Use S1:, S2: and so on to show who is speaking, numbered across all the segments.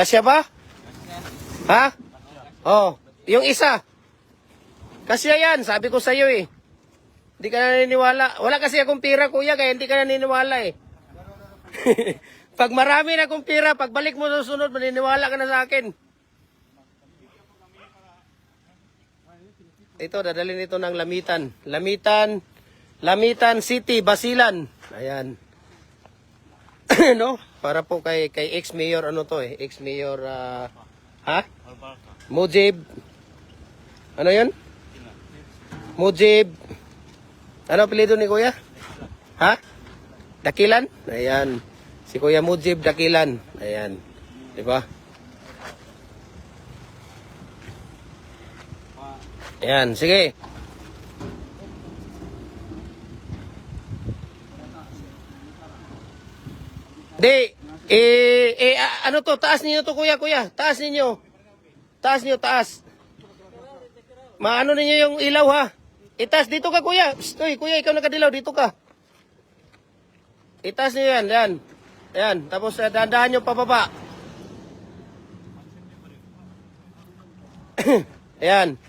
S1: Kasya ba? Ha? Oh, yung isa. Kasya yan, sabi ko sa'yo eh. Hindi ka naniniwala. Wala kasi akong pira, kuya, kaya hindi ka naniniwala eh. Pag marami na akong pira, pagbalik mo sa sunod, maniniwala ka na sa akin. Ito, dadalhin ito ng Lamitan. Lamitan City, Basilan. Ayan. No? Para po kay ex-mayor, ano to eh? Ex-mayor, ha? Mujib. Ano yun? Mujib. Ano apelido ni kuya? Ha? Dakilan? Ayan. Si Kuya Mujib Dakilan. Ayan. Diba? Ayan. Sige. Di. Ano to? Taas ninyo to, kuya. Taas ninyo. Taas nyo, taas. Maano ninyo yung ilaw, ha? Itaas. Dito ka, kuya. Psst, oy, kuya, ikaw nakadilaw. Dito ka. Itaas nyo yan. Yan. Yan. Tapos, dahan-dahan nyo pababa. Ayan.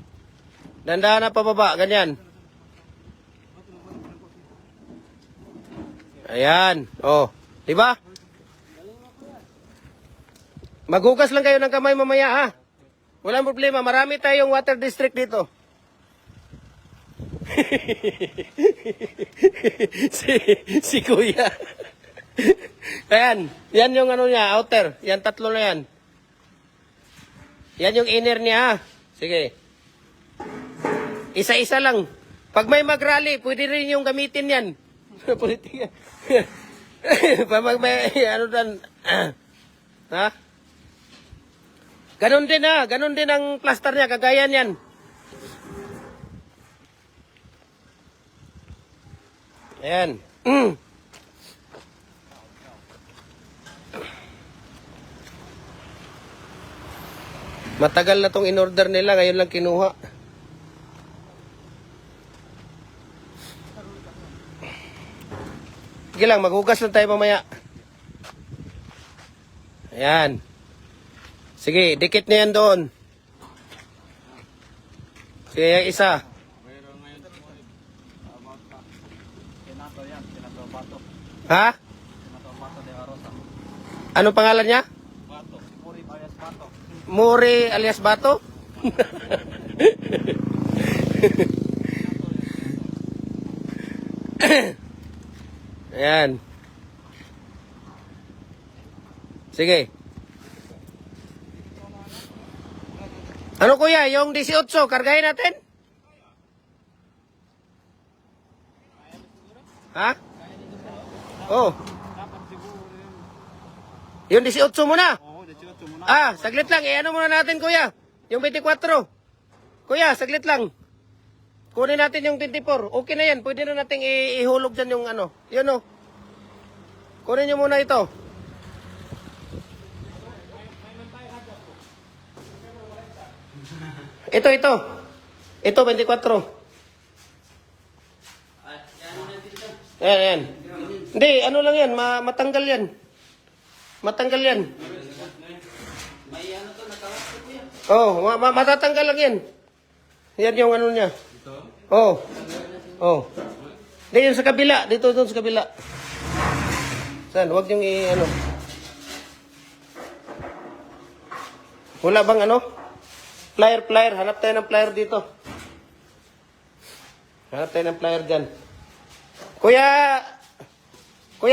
S1: Dahan-dahan na pababa. Ganyan. Ayan. Oh. Diba? Maghugas lang kayo ng kamay mamaya, ha? Walang problema. Marami tayong water district dito. si kuya. Ayan. Yan yung ano niya, outer. Yan, tatlo na yan. Yan yung inner niya, ha? Sige. Isa-isa lang. Pag may mag-rally, pwede rin yung gamitin yan. Politika. Pag may, ano dan, ha? Ganon din, ha? Ganon din ang plaster niya, kagaya niyan. Ayan. Matagal na tong in-order nila, ngayon lang kinuha. Sige lang, maghugas lang tayo mamaya. Ayan. Sige, dikit na yan doon. Sige, yung isa. Ha? Anong pangalan niya? Muri alias Bato? Ayan. Sige. Ano kuya, yung 18, kargahin natin? Ha? Oh. Yung 18 muna? Ah, saglit lang. Ano muna natin, kuya? Yung 24. Kuya, saglit lang. Kunin natin yung 24. Okay na yan. Pwede na natin ihulog dyan yung ano. Yun o. Kunin nyo muna ito. Ito. Ito, 24. Ayan. Hindi, ano lang yan. Matanggal yan. Matanggal yan. May ano to, nakawat ko yan. Oh, matatanggal lang yan. Yan yung ano niya. Ito? Oh. Oh. Hindi, yun sa kabila. Dito, doon sa kabila. Saan? Huwag yung ano. Wala bang ano? Plier. Hanap tayo ng plier dito. Hanap tayo ng plier dyan. Kuya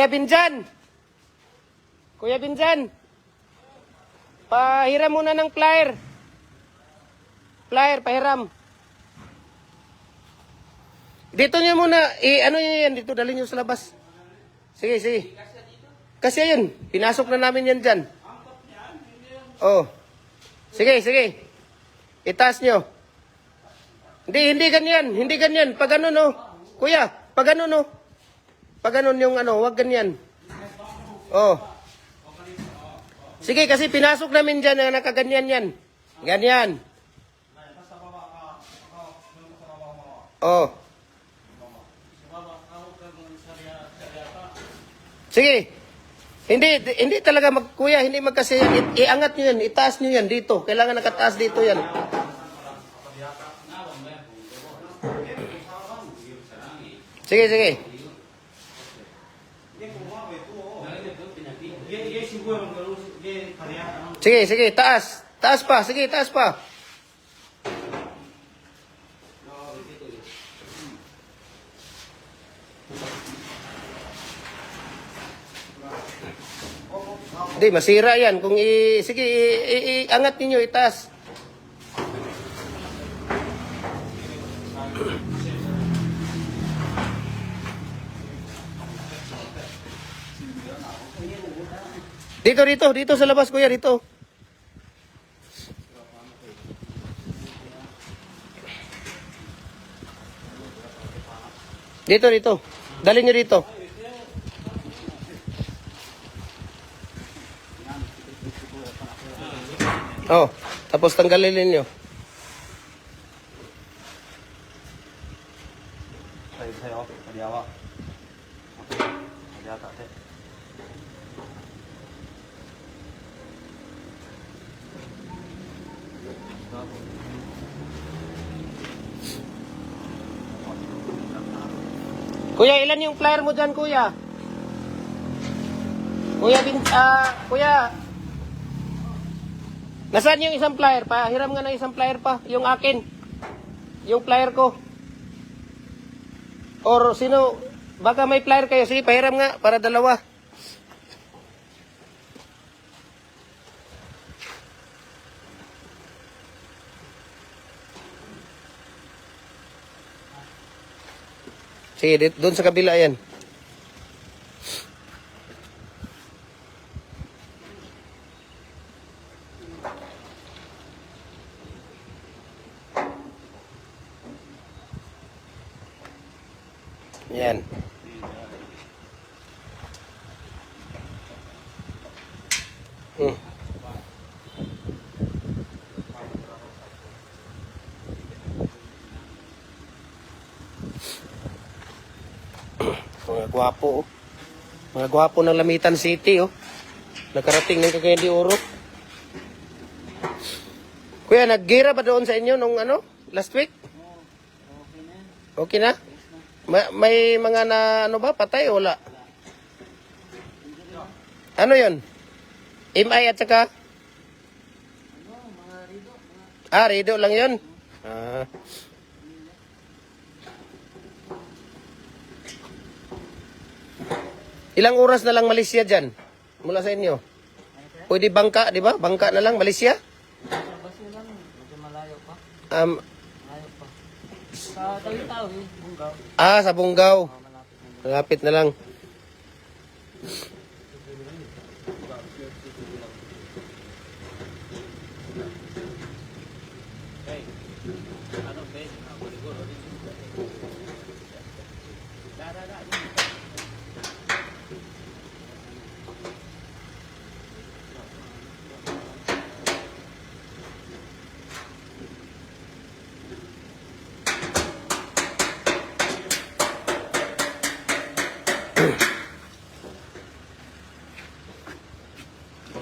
S1: Binjan. Pahiram muna ng plier. Pahiram. Dito niyo muna, ano yan dito, dali niyo sa labas. Sige. Kasi yun, pinasok na namin yan dyan. Oh. Sige. Itaas nyo. Hindi ganyan. Pag ano no, kuya, pag ano no. Pag ano yung ano, wag ganyan. Oh. Sige, kasi pinasok namin dyan na nakaganyan yan. Ganyan. Oh. Sige. Hindi talaga kuya, hindi magkasya yan. Iangat nyo yan, itaas nyo yan dito. Kailangan nakataas dito yan. Sige, sige. Sige, sige, taas. Taas pa, sige, taas pa. Hindi, masira yan. Kung sige, iangat ninyo, itaas. Dito sa labas, kuya, dito. Dito. Dali nyo dito. Oh, tapos tanggalin ninyo. Kuya, ilan yung flyer mo dyan, kuya? Kuya. Nasaan yung isang flyer pa? Hiram nga ng isang flyer pa. Yung akin. Yung flyer ko. Or sino? Baka may flyer kayo. Sige, pahiram nga para dalawa. Sige, doon sa kabila yan. Yan. Mga gwapo, oh. Mga gwapo ng Lamitan City, oh. Nakarating ng Cagayan de Oro. Kuya, naggira ba doon sa inyo nung last week? Okay na? May mga na ba patay o wala? Ano 'yon? MI at saka rido lang 'yon. Ilang oras na lang Malaysia dyan? Mula sa inyo? Pwede bangka, di ba? Bangka na lang, Malaysia?
S2: Malayo pa. Sa Tawi-Tawi, Bungaw.
S1: Sa Bungaw. Malapit na lang.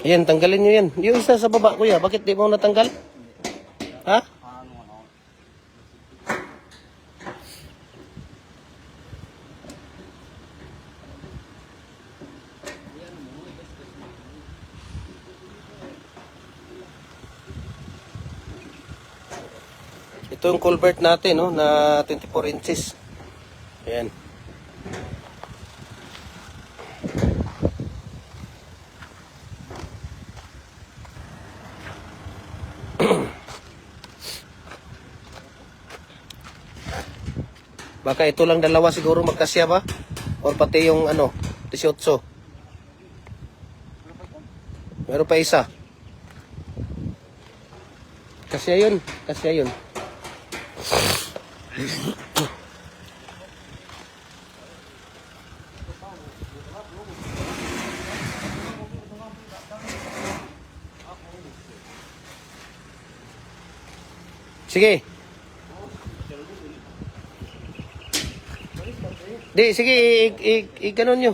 S1: Yan, tanggalin nyo yan. Yung isa sa baba, kuya, bakit di mo natanggal? Ha? Ito yung culvert natin, no, na 24 inches. Ayan. Baka ito lang dalawa siguro magkasya ba? Or pati yung 18. Meron pa isa. Kasya yun. Sige. Di, sige, i-ganon nyo.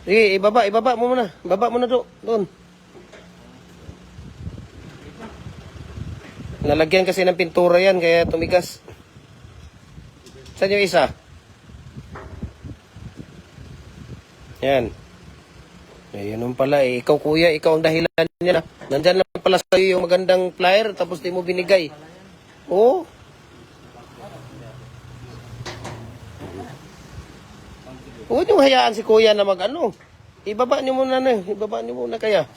S1: Sige, ibaba mo muna. Baba mo na doon. Nalagyan kasi ng pintura yan, kaya tumigas. Saan yung isa? Yan. Eh, yun pala eh. Ikaw kuya, ikaw ang dahilan niya. Nandyan lang pala sa'yo yung magandang flyer, tapos di mo binigay. Oo. Huwag niyong hayaan si kuya na mag-ano. Ibaba niyo muna na. Ibaba niyo muna kaya.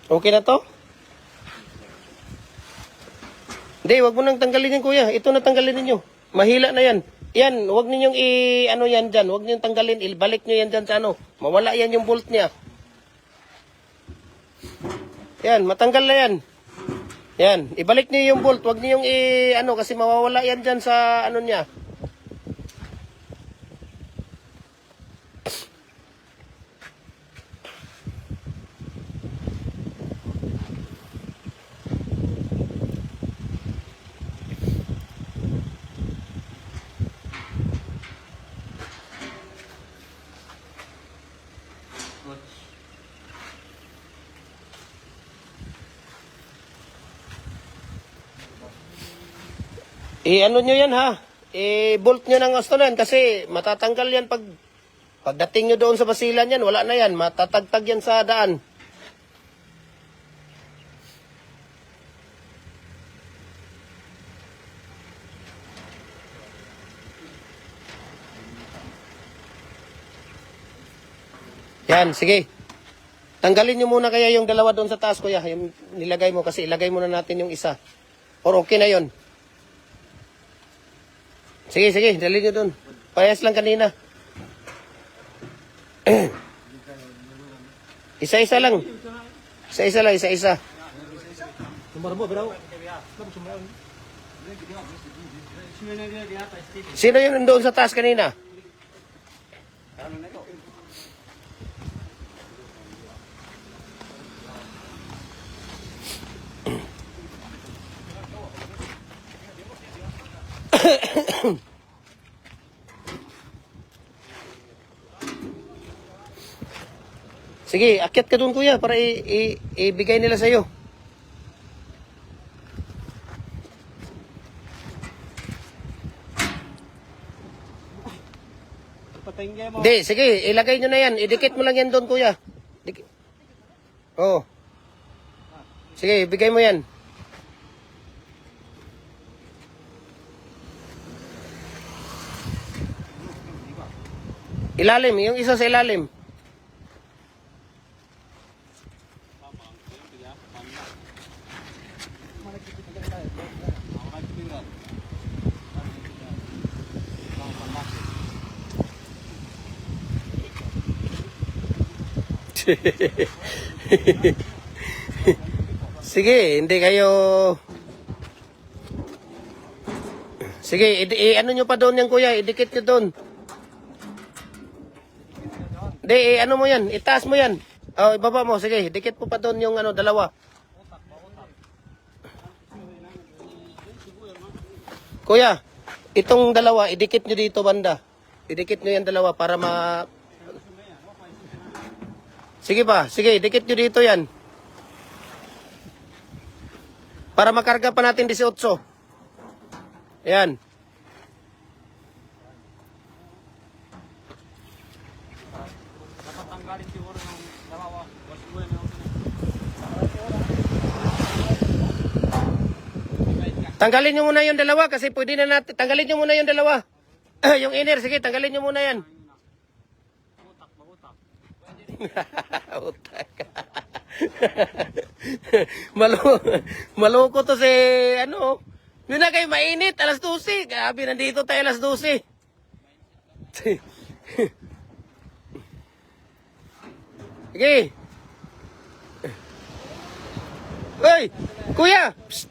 S1: Okay na to? Hindi, wag mo nang tanggalin yan, kuya. Ito na tanggalin ninyo. Mahila na yan. Yan, wag ninyong ano yan dyan. Wag ninyong tanggalin. Ibalik nyo yan dyan sa ano. Mawala yan yung bolt niya. Yan, matanggal na yan. Yan, ibalik niyo yung bolt. Wag ninyong ano, kasi mawawala yan dyan sa ano niya. Ano nyo yan ha? Bolt nyo ng gusto na yan kasi matatanggal yan pagdating nyo doon sa basilan yan, wala na yan. Matatagtag yan sa daan. Yan, sige. Tanggalin nyo muna kaya yung dalawa doon sa taas, kuya. Yung nilagay mo kasi ilagay muna natin yung isa. Or okay na yon. Sige, dali nyo doon. Payas lang kanina. Isa-isa lang. Isa-isa lang, isa-isa. Sino yung nandoon sa taas kanina? Sige, akyat ka doon kuya para ibigay nila sa'yo. Hindi, sige, ilagay nyo na yan. Idikit mo lang yan doon kuya. Oo. Sige, ibigay mo yan. Ilalim, yung isa sa ilalim. Sige, hindi kayo... Sige, ano nyo pa doon yan kuya, idikit nyo doon. Hindi, ano mo yan, itaas mo yan. Oh, ibaba mo, sige, dikit mo pa doon yung ano, dalawa. Kuya, itong dalawa, idikit nyo dito banda. Idikit nyo yan dalawa para ma... Sige pa, sige, dikit nyo dito yan. Para makarga pa natin 18. Ayan. Tanggalin nyo muna yung dalawa kasi pwede na natin. Tanggalin nyo muna yung dalawa. Yung inner, sige, tanggalin nyo muna yan. Utak. Maloko to si ano. Yun na kayo mainit, alas 12. Grabe, nandito tayo alas 12. Sige. Hey, kuya! Psst!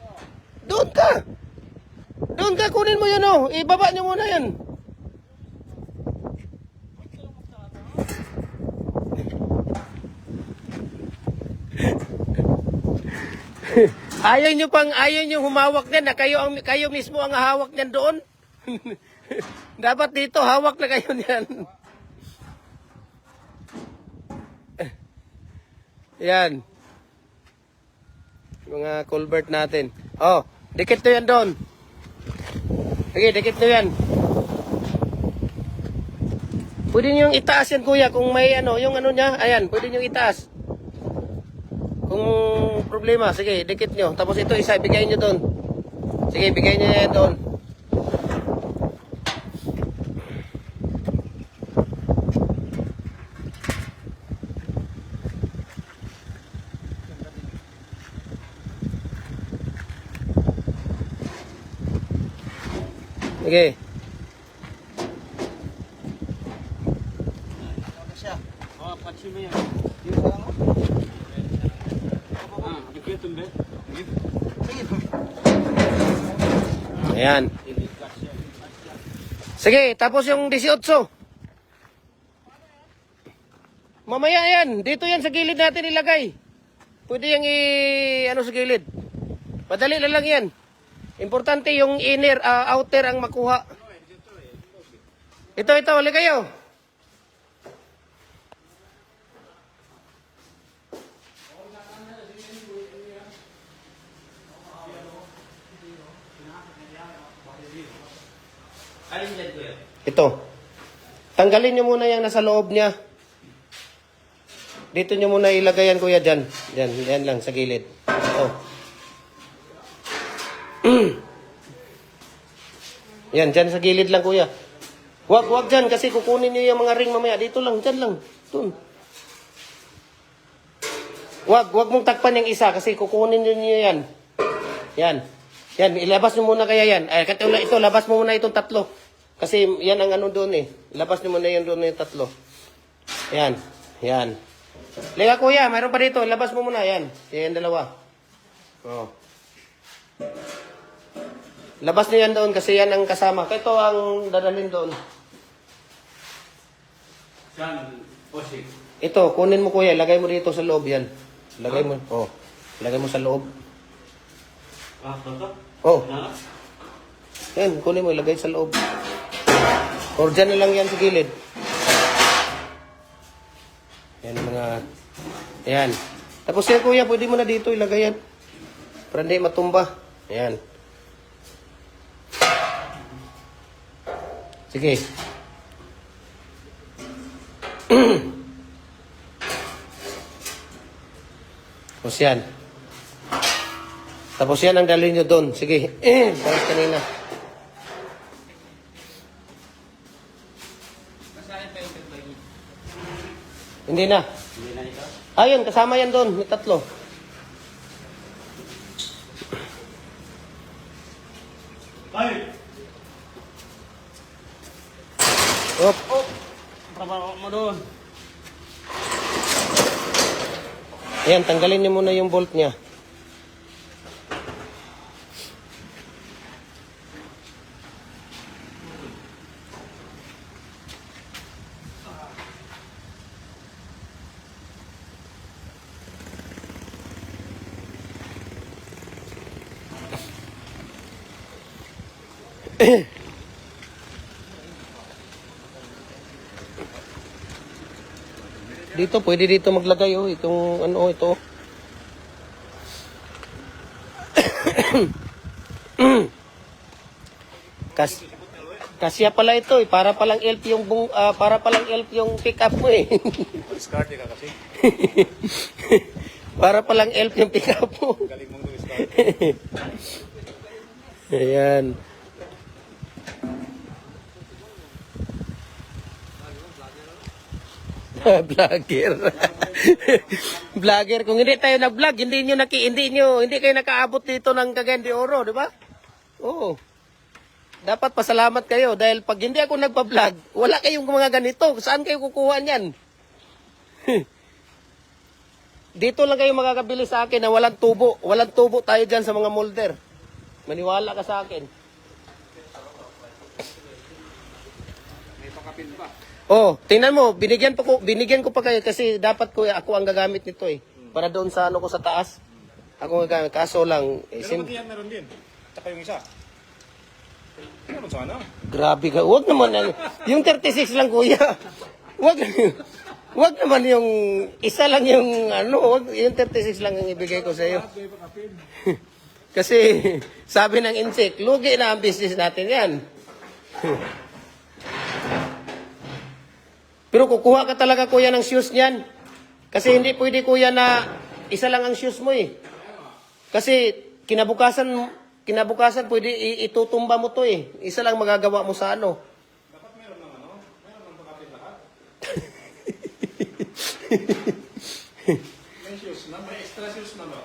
S1: Doon ka! Doon ka, kunin mo yun oh. Ibaba niyo muna yan. Ayaw nyo humawak niyan na kayo mismo ang hawak niyan doon. Dapat dito hawak na kayo niyan. Yan. Mga culvert natin. Oh, dikit to yan doon. Sige, dikit to yan. Pwede nyo yung itaas yan kuya kung may ano, yung ano niya. Ayan, pwede nyo itaas. Kung problema, sige, dikit nyo. Tapos ito isa, bigay nyo doon. Sige, bigay nyo yan doon. Sige. Ayan. Sige, tapos yung 18. Mamaya yan. Dito yan sa gilid natin ilagay. Pwede yung ano sa gilid. Madali na lang yan. Importante yung inner, outer ang makuha. Ito, ulit kayo. Ito. Tanggalin nyo muna yung nasa loob niya. Dito nyo muna ilagay yan kuya dyan. Yan lang sa gilid. Oh. Yan, dyan sa gilid lang kuya. Wag dyan kasi kukunin nyo yung mga ring mamaya. Dito lang, dyan lang. Dun. Wag mong takpan yung isa kasi kukunin nyo yan. Yan, ilabas nyo muna kaya yan. Ay, katulad ito, labas mo muna itong tatlo. Kasi yan ang ano doon eh. Ilabas nyo muna yan doon yung tatlo. Yan. Lega kuya, mayroon pa dito. Ilabas mo muna yan. Yan dalawa. Oh. Labas nyo yan doon kasi yan ang kasama. Ito ang dadalhin doon. Ito, kunin mo kuya. Lagay mo dito sa loob yan. Lagay mo. Oh. Lagay mo sa loob. Oh. Yan, kunin mo. Ilagay sa loob. Or dyan na lang yan sa gilid. Yan mga... Ayan. Tapos yan kuya, pwede mo na dito ilagay yan. Para hindi matumba. Ayan. Sige. Tapos yan. Tapos yan ang dalhin nyo doon. Sige. Parang kanina. Hindi na. Ayun, kasama yan doon. May tatlo.
S2: Ay!
S1: Op.
S2: Trabaho mo doon.
S1: Ayan, tanggalin niyo muna yung bolt niya. Dito, pwede dito maglagay oh, itong ano ito. Kasya pala ito eh, para palang elf yung pick up mo eh.
S2: Discard ka kasi.
S1: Para palang elf yung pick up mo.
S2: Galing mong discard.
S1: Ayan. Vlogger. Vlogger. Kung hindi tayo nag-vlog, hindi kayo nakaabot dito ng Cagayan de Oro, di ba? Oo. Dapat pasalamat kayo dahil pag hindi ako nagpa-vlog, wala kayong mga ganito. Saan kayo kukuha niyan? dito lang kayo makakabili sa akin na walang tubo. Walang tubo tayo dyan sa mga molder. Maniwala ka sa akin.
S2: May pakapin pa.
S1: Oh, tingnan mo, binigyan ko pa kayo kasi dapat ko ako ang gagamit nito eh. Para doon sa ano ko sa taas. Ako ang gagamit. Kaso lang,
S2: Pero pati yan meron din. Tsaka yung isa. Meron sana.
S1: grabe ka. Huwag naman yung 36 lang kuya. Huwag naman yung isa lang yung ano, yung 36 lang ang ibigay ko sa iyo. Kasi sabi ng insect, lugi na ang business natin yan. Pero kukuha ka talaga kuya ng shoes niyan. Kasi hindi pwede kuya na isa lang ang shoes mo eh. Kasi kinabukasan pwede itutumba mo to eh. Isa lang magagawa mo sa ano.
S2: Dapat meron ng ano? Meron ng pakapin lahat. May shoes na, may extra shoes na ba?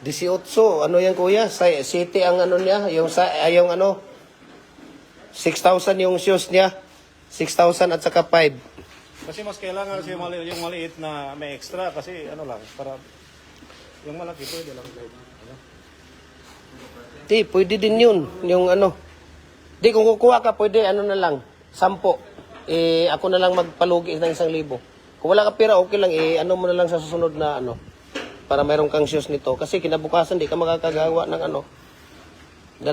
S1: 18, ano yan kuya? City ang ano niya, yung ano 6,000 yung shoes niya. 6,000 at saka 5.
S2: Kasi mas kailangan kasi yung maliit na may extra kasi ano lang, para yung malaki pwede lang. Ano?
S1: Di, pwede din yun. Yung ano. Di, kung kukuha ka, pwede ano na lang. 10. Ako na lang magpalugi ng 1,000. Kung wala ka pera, okay lang. Ano mo na lang sa susunod na ano. Para mayroon kang shoes nito. Kasi kinabukasan, di ka makakagawa ng ano. 2.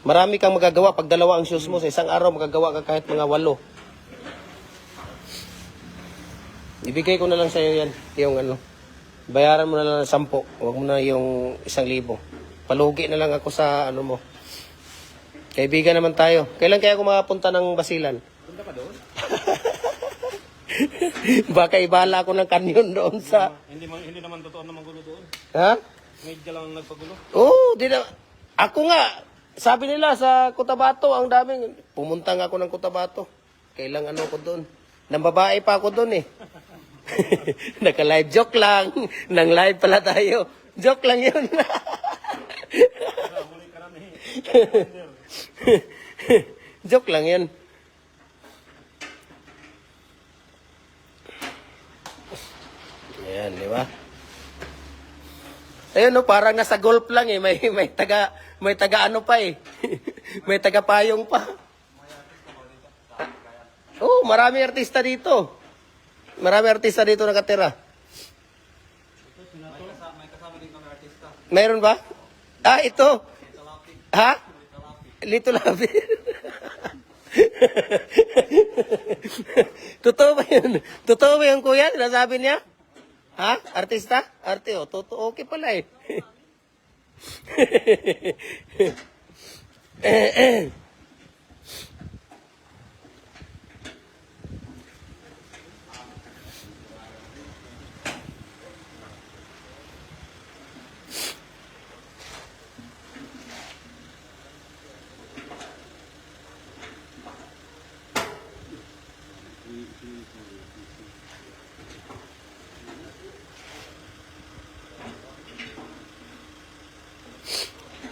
S1: Marami kang magagawa pag 2 ang shoes mo. Sa isang araw, magagawa ka kahit mga 8. Ibigay ko na lang sa'yo yan. Yung ano. Bayaran mo na lang ng 10. Huwag mo na yung 1,000. Palugi na lang ako sa ano mo. Kaibigan naman tayo. Kailan kaya ako makapunta ng Basilan?
S2: Punta ka doon?
S1: Baka ibala ako ng kanyon doon sa...
S2: Hindi naman totoo na magulo doon.
S1: Ha?
S2: Medyo lang nagpagulo.
S1: Oo, di na... Ako nga, sabi nila sa Cotabato, ang daming... Pumunta nga ako ng Cotabato. Kailang ano ko doon. Nang babae pa ako doon eh. Naka-live joke lang. Nang live pala tayo. Joke lang yun. Joke lang yun. Ayan, di ba? Ayun no, parang nasa golf lang eh. May taga ano pa eh. May taga payong pa. Oh, marami artista dito. Marami artista dito nakatira.
S2: May kasama din kami artista.
S1: Mayroon ba? Ah, ito. Ha? Lito Labi. Totoo ba yun? Totoo ba yun, kuya? Sinasabi niya? Ha? Artista? Arte, oh. Totoo. Okay pala eh.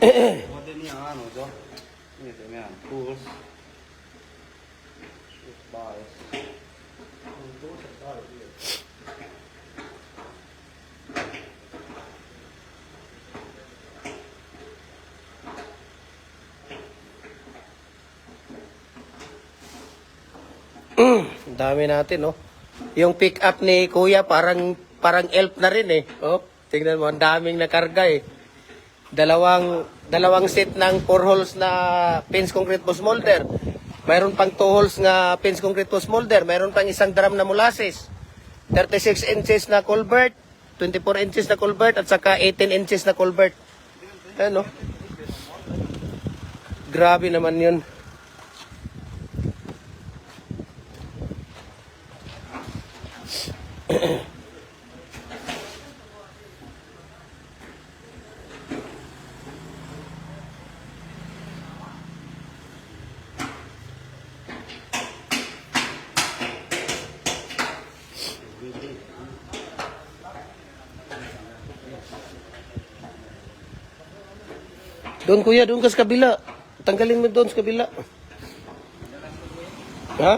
S2: Model niya ano to? Ito yan. Tools. Bars.
S1: Ang dami natin, oh. Yung pick up ni Kuya parang elf na rin eh. Oh, tingnan mo, ang daming nakarga eh. Dalawang set ng 4 holes na pins concrete post molder. Mayroon pang 2 holes na pins concrete post molder. Mayroon pang isang drum na molasses. 36 inches na culvert, 24 inches na culvert at saka 18 inches na culvert. Ano? Grabe naman 'yun. Doon kuya, doon ka sa kabila. Tanggalin mo doon sa kabila. Ha?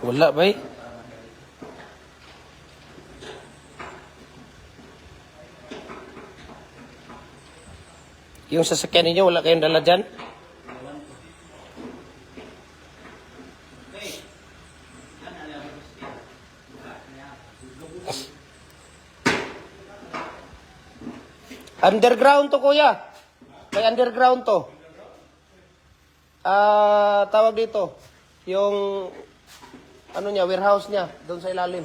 S1: Wala ba eh? Yung sasakyan ninyo, wala kayong dala dyan? Underground to, kuya. May underground to. Tawag dito. Yung, ano niya, warehouse niya. Doon sa ilalim.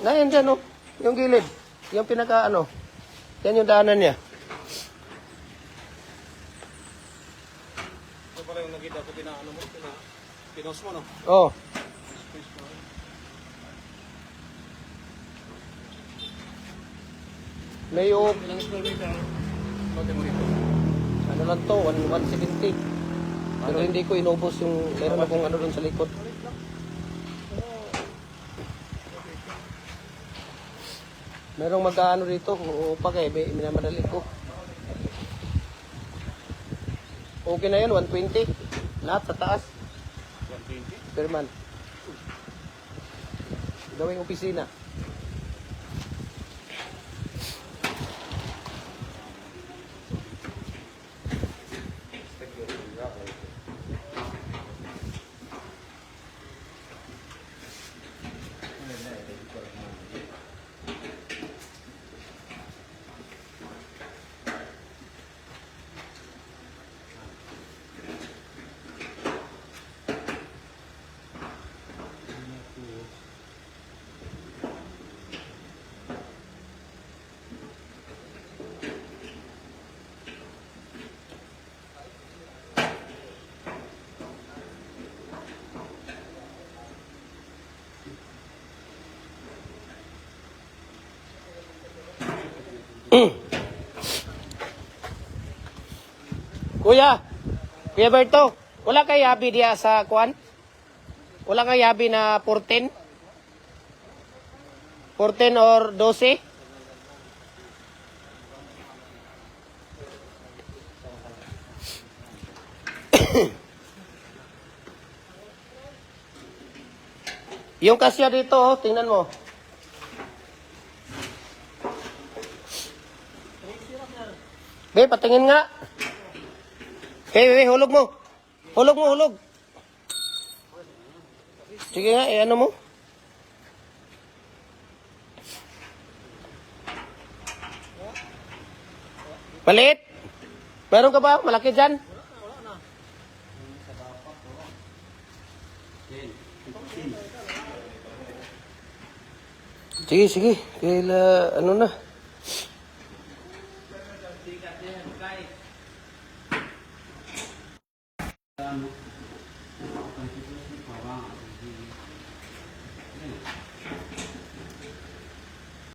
S1: Na, yan dyan, oh. Yung gilid. Yung pinaka, ano. Yan yung daanan niya.
S2: Ito pala yung nakita ko, pinos mo, no?
S1: Oh. May yung,
S2: Ilang square meter? Lote mo rito.
S1: ano lang to, 170. Pero hindi ko inubos yung, meron akong ano doon sa likod. Merong magkaano dito, upa kay, minamadali ko. Okay na yun, 120. Lahat sa taas,
S2: 120?
S1: per month. Gawing opisina. Kuya Berto, wala kay yabi diya sa kuan? Wala kay yabi na 14? 14 or 12? Yung kasya dito, oh, tingnan mo. Be, patingin nga. Be, hulog mo. Hulog mo, hulog. Sige nga, ano mo? Maliit? Meron ka ba? Malaki dyan? Sige, sige. Kaila, ano na.